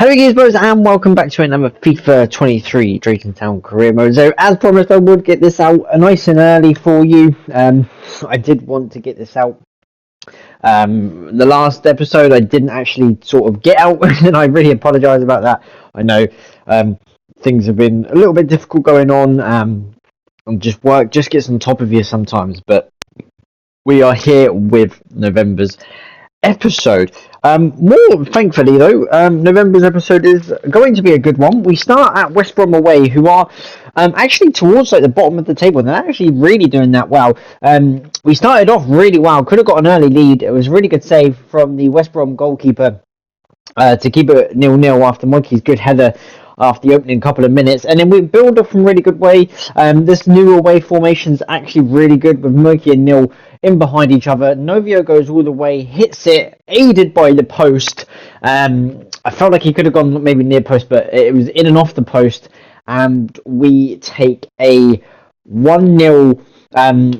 Hello guys, bros, and welcome back to another FIFA23 Drayton Town career mode. So, as promised, I would get this out nice and early for you. I did want to get this out. The last episode I didn't actually sort of get out, and I really apologise about that. I know things have been a little bit difficult going on, and work just gets on top of you sometimes. But we are here with November's episode. More thankfully though, November's episode is going to be a good one. We start at West Brom away, who are actually towards like the bottom of the table, and they're actually really doing that well. We started off really well, could have got an early lead. It was a really good save from the West Brom goalkeeper to keep it 0-0 after Mikey's good header after the opening couple of minutes, and then we build up from really good way. This new away formation is actually really good with Mikey and Neil in behind each other. Novio goes all the way, hits it, aided by the post. I felt like he could have gone maybe near post, but it was in and off the post, and we take a 1-0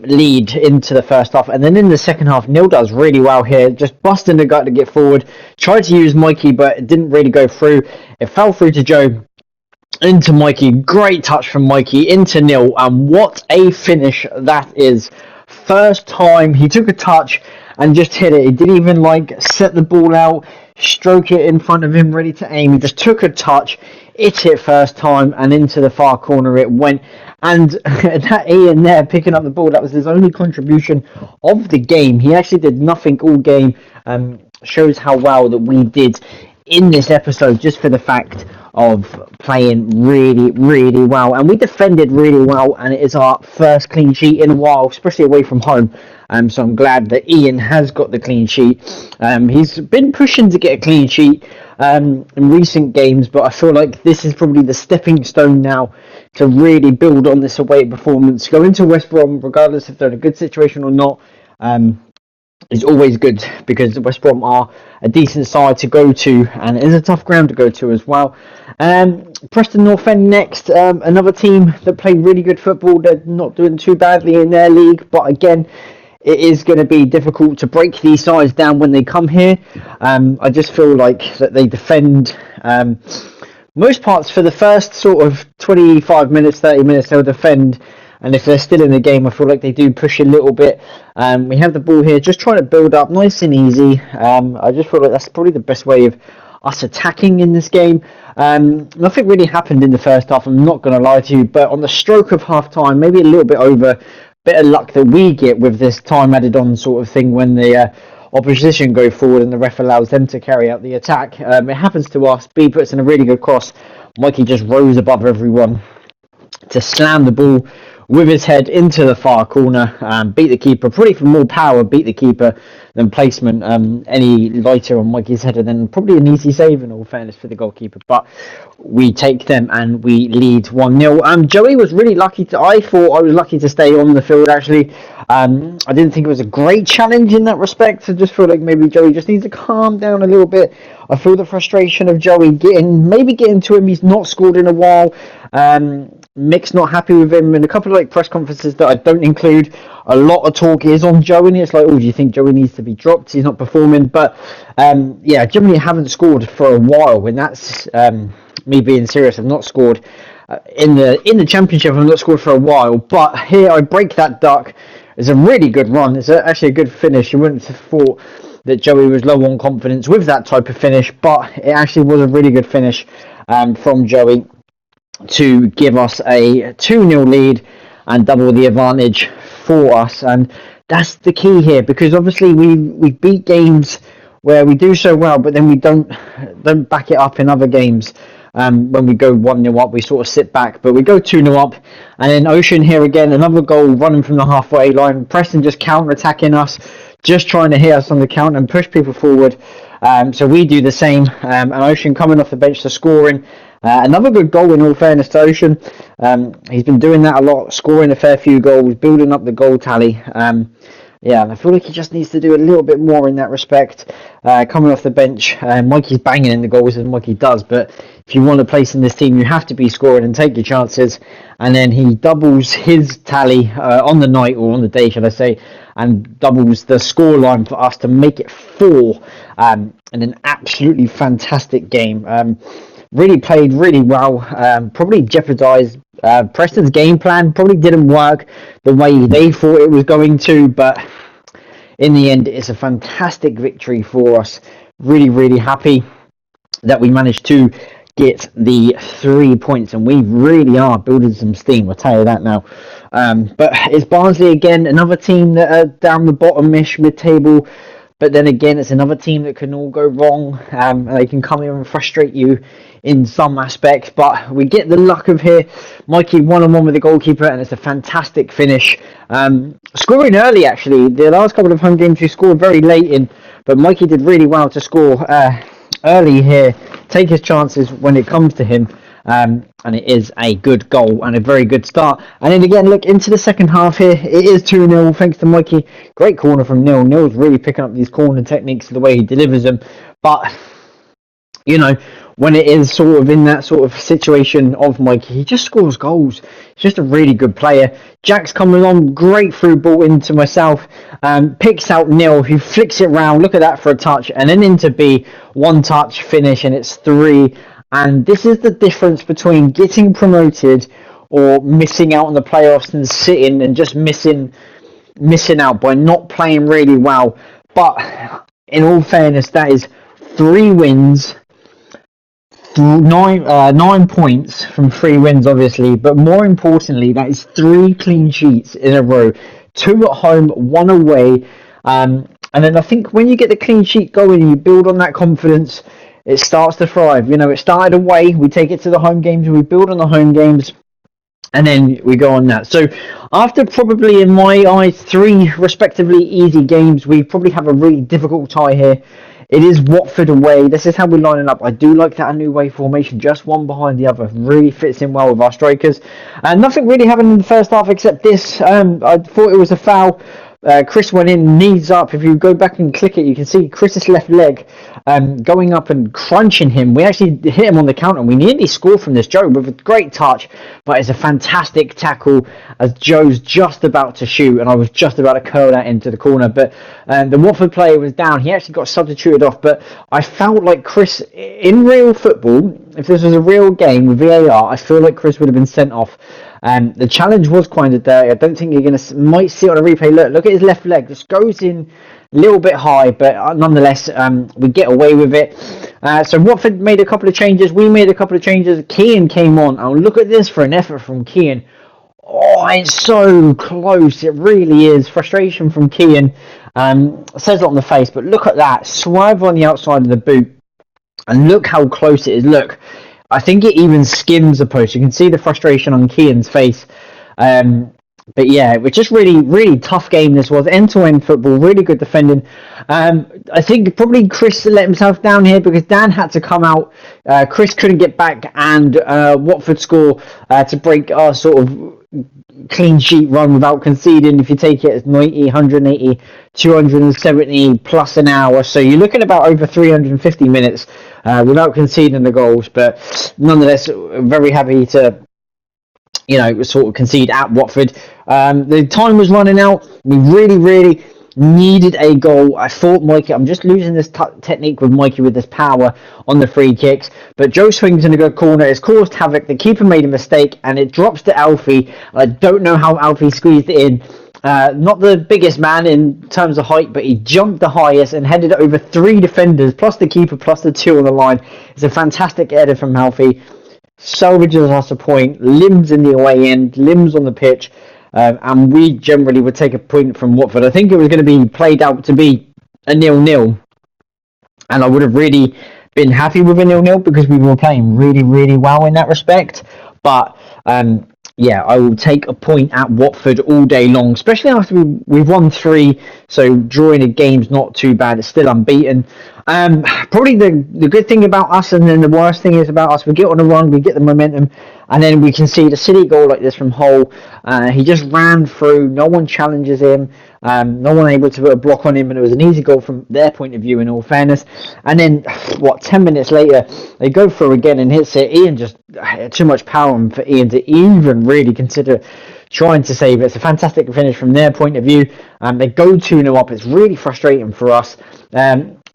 lead into the first half. And then in the second half, Neil does really well here, just busting the gut to get forward, tried to use Mikey, but it didn't really go through. It fell through to Joe, into Mikey, great touch from Mikey, into Neil, and what a finish that is. First time he took a touch and just hit it. He didn't even like set the ball out, stroke it in front of him ready to aim. He just took a touch, hit it first time, and into the far corner it went. And that Ian there picking up the ball, that was his only contribution of the game. He actually did nothing all game. Shows how well that we did in this episode, just for the fact of playing really, really well. And we defended really well, and it is our first clean sheet in a while, especially away from home. So I'm glad that Ian has got the clean sheet. He's been pushing to get a clean sheet in recent games, but I feel like this is probably the stepping stone now to really build on this away performance. Go into West Brom, regardless if they're in a good situation or not, is always good, because West Brom are a decent side to go to, and it is a tough ground to go to as well. Preston North End next, another team that play really good football. They're not doing too badly in their league, but again, it is going to be difficult to break these sides down when they come here. I just feel like that they defend most parts for the first sort of 25 minutes, 30 minutes, they'll defend. And if they're still in the game, I feel like they do push a little bit. We have the ball here, just trying to build up nice and easy. I just feel like that's probably the best way of us attacking in this game. Nothing really happened in the first half, I'm not going to lie to you. But on the stroke of half time, maybe a little bit over, bit of luck that we get with this time added on sort of thing when the opposition go forward and the ref allows them to carry out the attack. It happens to us. B puts in a really good cross. Mikey just rose above everyone to slam the ball with his head into the far corner, beat the keeper, probably for more power, beat the keeper than placement. Any lighter on Mikey's head, and then probably an easy save in all fairness for the goalkeeper. But we take them and we lead 1-0. Joey was really lucky I thought I was lucky to stay on the field actually. I didn't think it was a great challenge in that respect. I just feel like maybe Joey just needs to calm down a little bit. I feel the frustration of Joey getting to him. He's not scored in a while. Mick's not happy with him. In a couple of like press conferences that I don't include, a lot of talk is on Joey, and it's like, oh, do you think Joey needs to be dropped? He's not performing. But yeah, generally haven't scored for a while, and that's me being serious. I've not scored in the championship. I've not scored for a while, but here I break that duck. It's a really good run. It's actually a good finish. You wouldn't have thought that Joey was low on confidence with that type of finish, but it actually was a really good finish from Joey to give us a 2-0 lead and double the advantage for us. And that's the key here, because obviously we beat games where we do so well, but then we don't back it up in other games. When we go 1-0 up, we sort of sit back, but we go 2-0 up, and then Ocean here again, another goal running from the halfway line. Preston just counter-attacking us, just trying to hit us on the counter and push people forward. So we do the same, and Ocean coming off the bench to scoring. Another good goal in all fairness to Ocean. He's been doing that a lot, scoring a fair few goals, building up the goal tally. Yeah, and I feel like he just needs to do a little bit more in that respect. Coming off the bench, Mikey's banging in the goals as Mikey does, but if you want to place in this team, you have to be scoring and take your chances. And then he doubles his tally on the night, or on the day, should I say, and doubles the score line for us to make it 4. and an absolutely fantastic game. Really played really well. Probably jeopardised Preston's game plan. Probably didn't work the way they thought it was going to, but in the end, it's a fantastic victory for us. Really, really happy that we managed to get the 3 points, and we really are building some steam, I'll tell you that now. But it's Barnsley again, another team that are down the bottom-ish mid-table, but then again, it's another team that can all go wrong. They can come here and frustrate you in some aspects, but we get the luck of here. Mikey 1-on-1 with the goalkeeper, and it's a fantastic finish. Scoring early, actually. The last couple of home games we scored very late in, but Mikey did really well to score early here, take his chances when it comes to him, and it is a good goal and a very good start. And then again, look into the second half here. It is 2-0 thanks to Mikey. Great corner from Neil. Neil's really picking up these corner techniques, the way he delivers them. But you know, when it is sort of in that sort of situation of Mikey, he just scores goals. He's just a really good player. Jack's coming along, great through ball into myself, picks out Neil, who flicks it round. Look at that for a touch, and then into B, one touch finish, and it's 3. And this is the difference between getting promoted or missing out on the playoffs and sitting and just missing out by not playing really well. But in all fairness, that is 3 wins. 9 points from 3 wins, obviously, but more importantly, that is 3 clean sheets in a row, 2 at home, 1 away, and then I think when you get the clean sheet going and you build on that confidence, it starts to thrive. You know, it started away, we take it to the home games, and we build on the home games, and then we go on that. So after probably, in my eyes, 3 respectively easy games, we probably have a really difficult tie here. It is Watford away. This is how we're lining up. I do like that new way formation, just one behind the other. Really fits in well with our strikers. And nothing really happened in the first half except this. I thought it was a foul. Chris went in, knees up. If you go back and click it, you can see Chris's left leg going up and crunching him. We actually hit him on the counter, and we nearly scored from this, Joe, with a great touch. But it's a fantastic tackle as Joe's just about to shoot, and I was just about to curl that into the corner. But the Watford player was down. He actually got substituted off. But I felt like Chris, in real football, if this was a real game with VAR, I feel like Chris would have been sent off. The challenge was kind of dirty. I don't think you're going to might see it on a replay. Look at his left leg. Just goes in a little bit high, but nonetheless, we get away with it. So Watford made a couple of changes. We made a couple of changes. Keane came on. Oh, look at this for an effort from Keane. Oh, it's so close. It really is. Frustration from Keane. Says it on the face, but look at that. Swerve on the outside of the boot. And look how close it is. Look. I think it even skims the post. You can see the frustration on Keane's face. But yeah, it was just really, really tough game this was. End-to-end football, really good defending. I think probably Chris let himself down here because Dan had to come out. Chris couldn't get back, and Watford score to break our sort of clean sheet run without conceding. If you take it as 90, 180, 270 plus an hour. So you're looking about over 350 minutes without conceding the goals. But nonetheless, very happy to, sort of concede at Watford. The time was running out. We really, really needed a goal. I thought Mikey, I'm just losing this technique with Mikey with this power on the free kicks, but Joe swings in a good corner. It's caused havoc. The keeper made a mistake and it drops to Alfie. I don't know how Alfie squeezed it in. Not the biggest man in terms of height, but he jumped the highest and headed over 3 defenders plus the keeper plus the 2 on the line. It's a fantastic header from Alfie. Salvages us a point. Limbs in the away end, limbs on the pitch. And we generally would take a point from Watford. I think it was going to be played out to be a 0-0. And I would have really been happy with a 0-0 because we were playing really, really well in that respect. But, yeah, I will take a point at Watford all day long, especially after we've won 3. So drawing a game's not too bad. It's still unbeaten. Probably the good thing about us, and then the worst thing is about us, we get on a run, we get the momentum, and then we concede a silly goal like this from Hull. He just ran through, no one challenges him, no one able to put a block on him, and it was an easy goal from their point of view in all fairness. And then, 10 minutes later, they go through again and hits it. Ian just had too much power for Ian to even really consider trying to save it. It's a fantastic finish from their point of view. They go 2-0 up. It's really frustrating for us.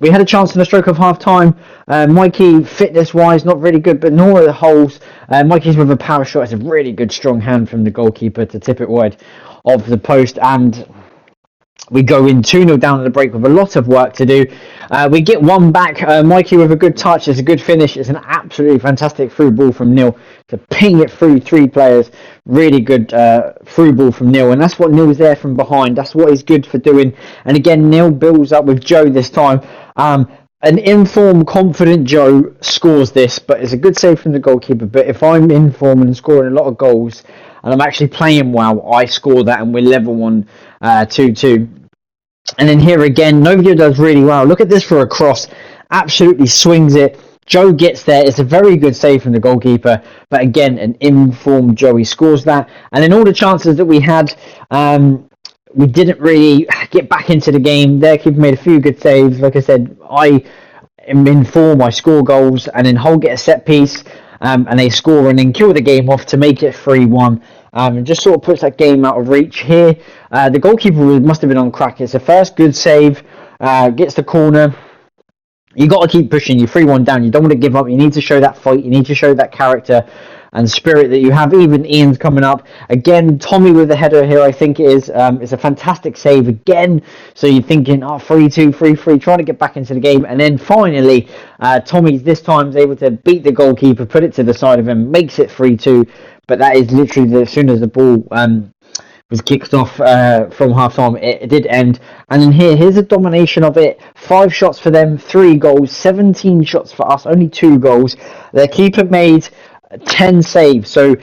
we had a chance in the stroke of half time. Mikey, fitness wise, not really good, but nor are the holes. Mikey's with a power shot. It's a really good strong hand from the goalkeeper to tip it wide of the post, and we go in 2-0 down at the break with a lot of work to do. We get one back. Mikey with a good touch. It's a good finish. It's an absolutely fantastic through ball from Neil to ping it through 3 players. Really good through ball from Neil. And that's what Neil's there from behind. That's what he's good for doing. And again, Neil builds up with Joe this time. An informed, confident Joe scores this, but it's a good save from the goalkeeper. But if I'm in form and scoring a lot of goals, and I'm actually playing well, I score that, and we're level on 2-2. And then here again, Novio does really well. Look at this for a cross. Absolutely swings it. Joe gets there. It's a very good save from the goalkeeper. But again, an informed Joey scores that. And in all the chances that we had, we didn't really get back into the game. Their keeper made a few good saves. Like I said, I am in form. I score goals. And then Hull get a set piece. And they score and then kill the game off to make it 3-1. And just sort of puts that game out of reach here. The goalkeeper must have been on crack. It's the first good save. Gets the corner. You got to keep pushing. You're 3-1 down. You don't want to give up. You need to show that fight. You need to show that character and spirit that you have. Even Ian's coming up. Again, Tommy with the header here, I think it is. It's a fantastic save again. So you're thinking, 3-2, 3-3, trying to get back into the game. And then finally, Tommy this time is able to beat the goalkeeper, put it to the side of him, makes it 3-2. But that is literally as soon as the ball was kicked off from half time, it did end. And then here's a domination of it. 5 shots for them, 3 goals, 17 shots for us, only 2 goals. Their keeper made 10 saves, so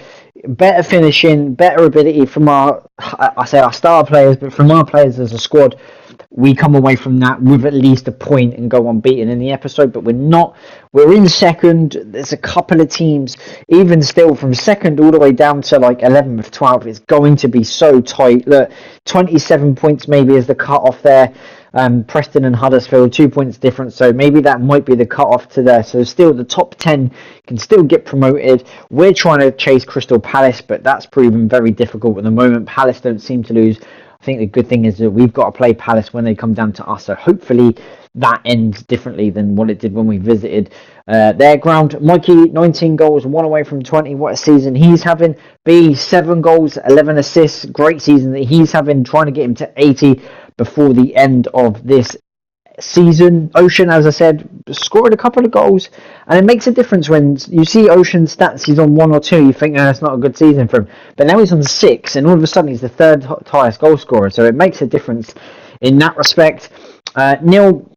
better finishing, better ability from our star players, but from our players as a squad, we come away from that with at least a point and go unbeaten in the episode. But we're in second. There's a couple of teams, even still from second all the way down to like 11th of 12. It's going to be so tight. Look, 27 points maybe is the cut off there. Preston and Huddersfield, 2 points difference, so maybe that might be the cut-off to there. So still the top 10 can still get promoted. We're trying to chase Crystal Palace, but that's proven very difficult at the moment. Palace don't seem to lose. I think the good thing is that we've got to play Palace when they come down to us, so hopefully that ends differently than what it did when we visited their ground. Mikey, 19 goals, 1 away from 20. What a season he's having. B, 7 goals, 11 assists. Great season that he's having, trying to get him to 80 before the end of this season. Ocean, as I said, scored a couple of goals, and it makes a difference when you see Ocean's stats. He's on 1 or 2, you think that's not a good season for him, but now he's on 6, and all of a sudden he's the 3rd highest goal scorer, so it makes a difference in that respect. Neil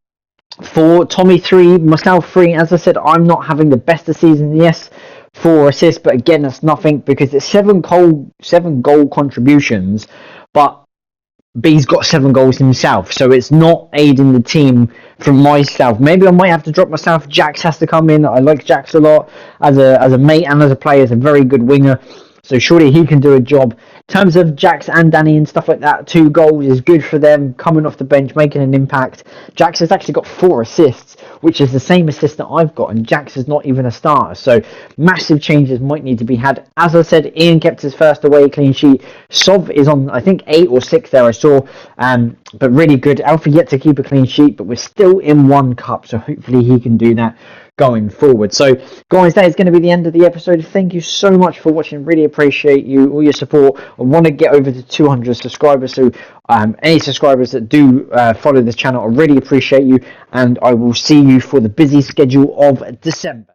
4, Tommy 3, myself 3. As I said, I'm not having the best of season. Yes, 4 assists, but again, that's nothing because it's 7 goal contributions, but B's got 7 goals himself, so it's not aiding the team from myself. Maybe I might have to drop myself. Jax has to come in. I like Jax a lot as a mate and as a player. He's a very good winger, so surely he can do a job. In terms of Jax and Danny and stuff like that, 2 goals is good for them, coming off the bench, making an impact. Jax has actually got 4 assists, which is the same assist that I've got, and Jax is not even a starter, so massive changes might need to be had. As I said, Ian kept his first away clean sheet. Sov is on, I think, 8 or 6 there, I saw, but really good. Alfie yet to keep a clean sheet, but we're still in 1 cup, so hopefully he can do that going forward. So guys, that is going to be the end of the episode. Thank you so much for watching. Really appreciate you, all your support. I want to get over to 200 subscribers, so any subscribers that do follow this channel, I really appreciate you, and I will see you for the busy schedule of December.